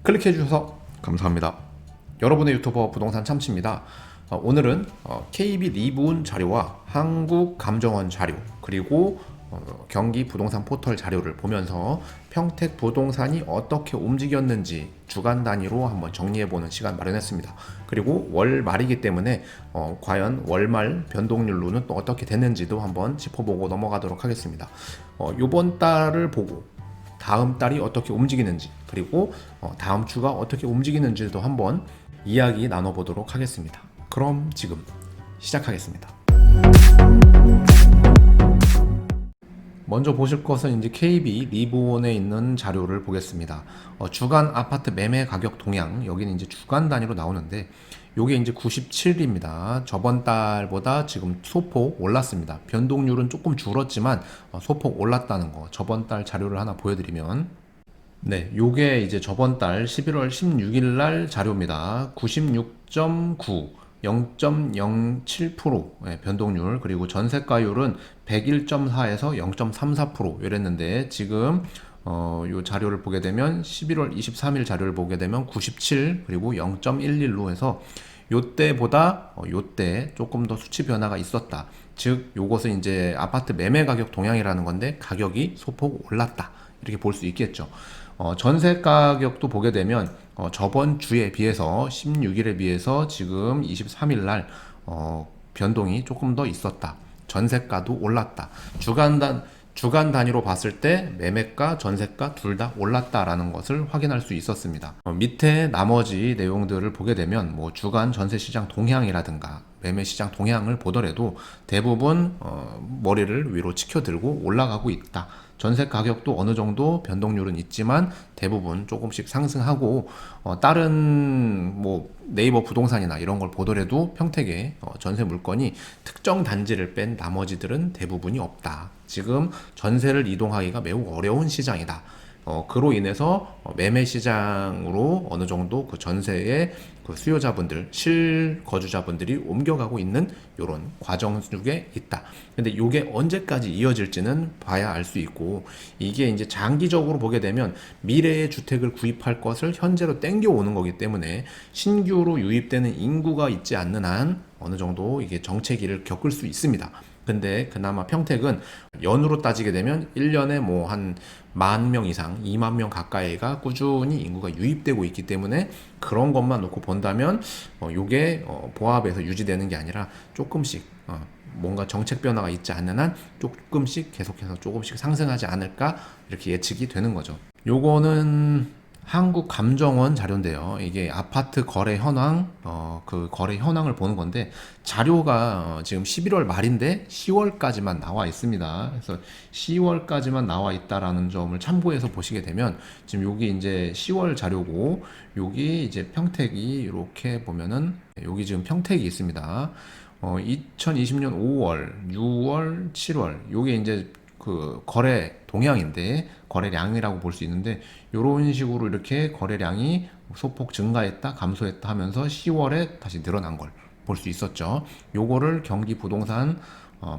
클릭해 주셔서 감사합니다. 여러분의 유튜버 부동산 참치입니다. 오늘은 KB 리브온 자료와 한국감정원 자료 그리고 경기 부동산 포털 자료를 보면서 평택 부동산이 어떻게 움직였는지 주간 단위로 한번 정리해보는 시간 마련했습니다. 그리고 월 말이기 때문에 과연 월말 변동률로는 또 어떻게 됐는지도 한번 짚어보고 넘어가도록 하겠습니다. 이번 달을 보고 다음 달이 어떻게 움직이는지 그리고 다음 주가 어떻게 움직이는지도 한번 이야기 나눠보도록 하겠습니다. 그럼 지금 시작하겠습니다. 먼저 보실 것은 이제 KB 리브온에 있는 자료를 보겠습니다. 주간 아파트 매매 가격 동향, 여기는 이제 주간 단위로 나오는데 요게 이제 97입니다. 저번 달보다 지금 소폭 올랐습니다. 변동률은 조금 줄었지만 소폭 올랐다는 거. 저번 달 자료를 하나 보여드리면 네, 요게 이제 저번 달 11월 16일 날 자료입니다. 96.9 0.07% 변동률, 그리고 전세가율은 101.4에서 0.34% 이랬는데 지금 요 자료를 보게 되면 11월 23일 자료를 보게 되면 97 그리고 0.11로 해서 요때보다 요때 조금 더 수치 변화가 있었다. 즉 요것은 이제 아파트 매매 가격 동향이라는 건데 가격이 소폭 올랐다. 이렇게 볼 수 있겠죠. 전세 가격도 보게 되면 저번 주에 비해서 16일에 비해서 지금 23일 날 변동이 조금 더 있었다. 전세가도 올랐다. 주간 단위로 봤을 때 매매가, 전세가 둘 다 올랐다라는 것을 확인할 수 있었습니다. 밑에 나머지 내용들을 보게 되면 뭐 주간 전세 시장 동향이라든가 매매 시장 동향을 보더라도 대부분 머리를 위로 치켜들고 올라가고 있다. 전세 가격도 어느 정도 변동률은 있지만 대부분 조금씩 상승하고 다른 뭐 네이버 부동산이나 이런 걸 보더라도 평택의 전세 물건이 특정 단지를 뺀 나머지들은 대부분이 없다. 지금 전세를 이동하기가 매우 어려운 시장이다. 그로 인해서 매매 시장으로 어느 정도 그 전세의 그 수요자분들, 실거주자분들이 옮겨가고 있는 이런 과정 중에 있다. 근데 이게 언제까지 이어질지는 봐야 알 수 있고, 이게 이제 장기적으로 보게 되면 미래의 주택을 구입할 것을 현재로 땡겨오는 거기 때문에 신규로 유입되는 인구가 있지 않는 한 어느 정도 이게 정체기를 겪을 수 있습니다. 근데 그나마 평택은 연으로 따지게 되면 1년에 뭐 한 10,000명 이상, 20,000명 가까이가 꾸준히 인구가 유입되고 있기 때문에 그런 것만 놓고 본다면 요게 보합에서 유지되는 게 아니라 조금씩 뭔가 정책 변화가 있지 않는 한 조금씩 계속해서 조금씩 상승하지 않을까 이렇게 예측이 되는 거죠. 요거는 한국감정원 자료인데요. 이게 아파트 거래 현황, 그 거래 현황을 보는 건데 자료가 지금 11월 말인데 10월까지만 나와 있습니다. 그래서 10월까지만 나와 있다라는 점을 참고해서 보시게 되면 지금 여기 이제 10월 자료고 여기 이제 평택이 이렇게 보면은 여기 지금 평택이 있습니다. 2020년 5월, 6월, 7월 요게 이제 그 거래 동향인데 거래량이라고 볼 수 있는데 이런 식으로 이렇게 거래량이 소폭 증가했다 감소했다 하면서 10월에 다시 늘어난 걸 볼 수 있었죠. 요거를 경기 부동산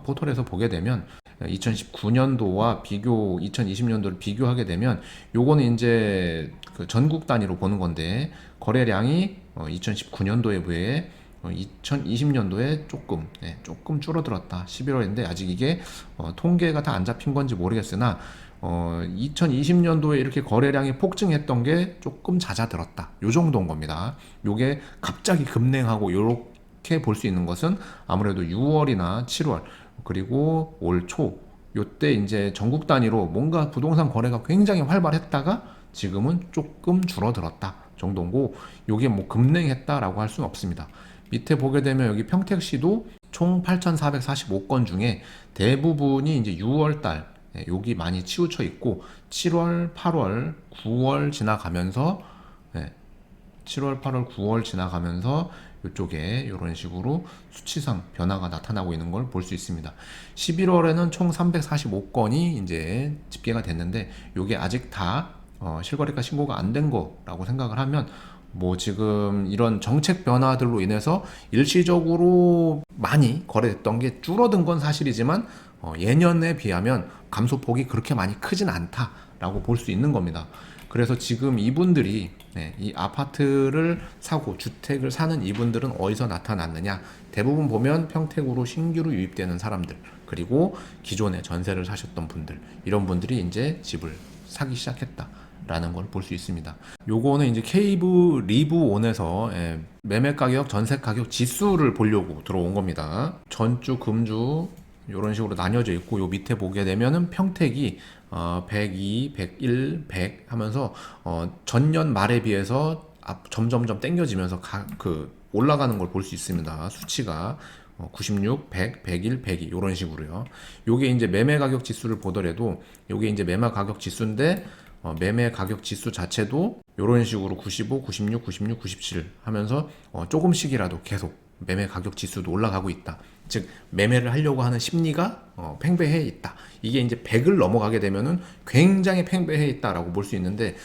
포털에서 보게 되면 2019년도와 2020년도를 비교하게 되면 요거는 이제 그 전국 단위로 보는 건데 거래량이 2019년도에 비해 2020년도에 조금 줄어들었다. 11월인데 아직 이게 통계가 다 안 잡힌 건지 모르겠으나 2020년도에 이렇게 거래량이 폭증했던 게 조금 잦아들었다. 요 정도인 겁니다. 요게 갑자기 급냉하고 요렇게 볼 수 있는 것은 아무래도 6월이나 7월 그리고 올 초 요때 이제 전국 단위로 뭔가 부동산 거래가 굉장히 활발했다가 지금은 조금 줄어들었다 정도고, 요게 뭐 급냉했다라고 할 수는 없습니다. 밑에 보게 되면 여기 평택시도 총 8,445건 중에 대부분이 이제 6월달 여기 많이 치우쳐 있고 7월, 8월, 9월 지나가면서 7월, 8월, 9월 지나가면서 이쪽에 이런 식으로 수치상 변화가 나타나고 있는 걸 볼 수 있습니다. 11월에는 총 345건이 이제 집계가 됐는데 이게 아직 다 실거래가 신고가 안 된 거라고 생각을 하면 뭐 지금 이런 정책 변화들로 인해서 일시적으로 많이 거래됐던 게 줄어든 건 사실이지만 예년에 비하면 감소폭이 그렇게 많이 크진 않다 라고 볼 수 있는 겁니다. 그래서 지금 이분들이 이 아파트를 사고 주택을 사는 이분들은 어디서 나타났느냐, 대부분 보면 평택으로 신규로 유입되는 사람들, 그리고 기존에 전세를 사셨던 분들, 이런 분들이 이제 집을 사기 시작했다 라는 걸 볼 수 있습니다. 요거는 이제 케이브 리브온에서 매매 가격, 전세 가격 지수를 보려고 들어온 겁니다. 전주, 금주 이런 식으로 나뉘어져 있고, 요 밑에 보게 되면은 평택이 102, 101, 100 하면서 전년 말에 비해서 점점점 땡겨지면서 올라가는 걸 볼 수 있습니다. 수치가 96, 100, 101, 102 이런 식으로요. 요게 이제 매매 가격 지수를 보더라도 요게 이제 매매 가격 지수인데 매매 가격 지수 자체도 이런 식으로 95, 96, 96, 97 하면서 조금씩이라도 계속 매매 가격 지수도 올라가고 있다. 즉 매매를 하려고 하는 심리가 팽배해 있다. 이게 이제 100을 넘어가게 되면은 굉장히 팽배해 있다라고 볼 수 있는데,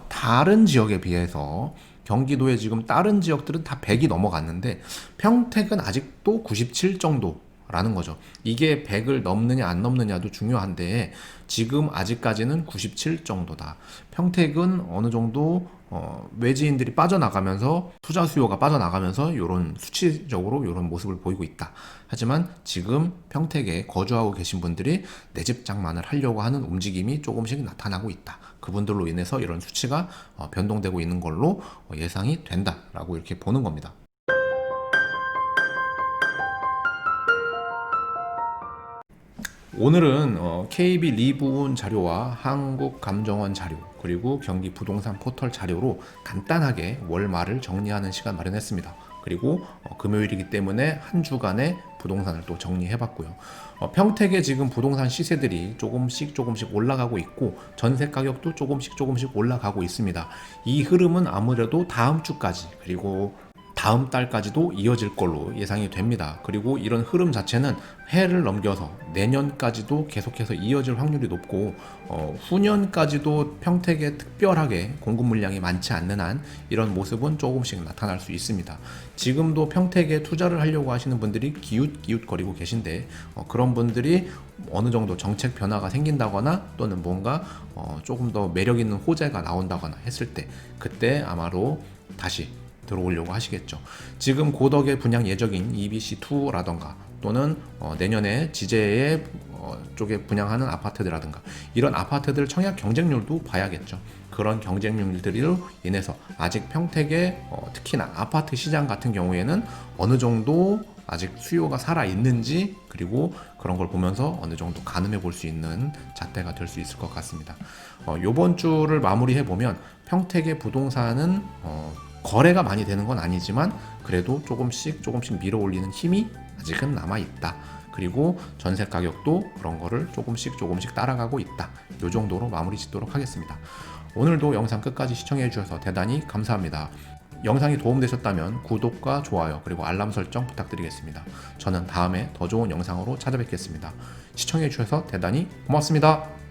다른 지역에 비해서 경기도의 지금 다른 지역들은 다 100이 넘어갔는데 평택은 아직도 97 정도라는 거죠. 이게 100을 넘느냐 안 넘느냐도 중요한데 지금 아직까지는 97 정도다. 평택은 어느 정도 외지인들이 빠져나가면서 투자 수요가 빠져나가면서 이런 수치적으로 이런 모습을 보이고 있다. 하지만 지금 평택에 거주하고 계신 분들이 내 집 장만을 하려고 하는 움직임이 조금씩 나타나고 있다. 그분들로 인해서 이런 수치가 변동되고 있는 걸로 예상이 된다라고 이렇게 보는 겁니다. 오늘은 KB 리브온 자료와 한국감정원 자료, 그리고 경기 부동산 포털 자료로 간단하게 월말을 정리하는 시간 마련했습니다. 그리고 금요일이기 때문에 한 주간의 부동산을 또 정리해봤고요. 평택의 지금 부동산 시세들이 조금씩 올라가고 있고 전세 가격도 조금씩 올라가고 있습니다. 이 흐름은 아무래도 다음 주까지, 그리고 다음 달까지도 이어질 걸로 예상이 됩니다. 그리고 이런 흐름 자체는 해를 넘겨서 내년까지도 계속해서 이어질 확률이 높고, 후년까지도 평택에 특별하게 공급 물량이 많지 않는 한 이런 모습은 조금씩 나타날 수 있습니다. 지금도 평택에 투자를 하려고 하시는 분들이 기웃기웃거리고 계신데, 그런 분들이 어느 정도 정책 변화가 생긴다거나 또는 뭔가 조금 더 매력 있는 호재가 나온다거나 했을 때, 그때 아마도 다시 들어오려고 하시겠죠. 지금 고덕의 분양 예정인 EBC2라던가 또는 내년에 지제의 쪽에 분양하는 아파트들이라든가 이런 아파트들 청약 경쟁률도 봐야겠죠. 그런 경쟁률들로 인해서 아직 평택의 특히나 아파트 시장 같은 경우에는 어느 정도 아직 수요가 살아있는지, 그리고 그런 걸 보면서 어느 정도 가늠해 볼 수 있는 잣대가 될 수 있을 것 같습니다. 이번 주를 마무리해 보면 평택의 부동산은 거래가 많이 되는 건 아니지만 그래도 조금씩 밀어 올리는 힘이 아직은 남아있다. 그리고 전세 가격도 그런 거를 조금씩 따라가고 있다. 이 정도로 마무리 짓도록 하겠습니다. 오늘도 영상 끝까지 시청해 주셔서 대단히 감사합니다. 영상이 도움되셨다면 구독과 좋아요, 그리고 알람 설정 부탁드리겠습니다. 저는 다음에 더 좋은 영상으로 찾아뵙겠습니다. 시청해 주셔서 대단히 고맙습니다.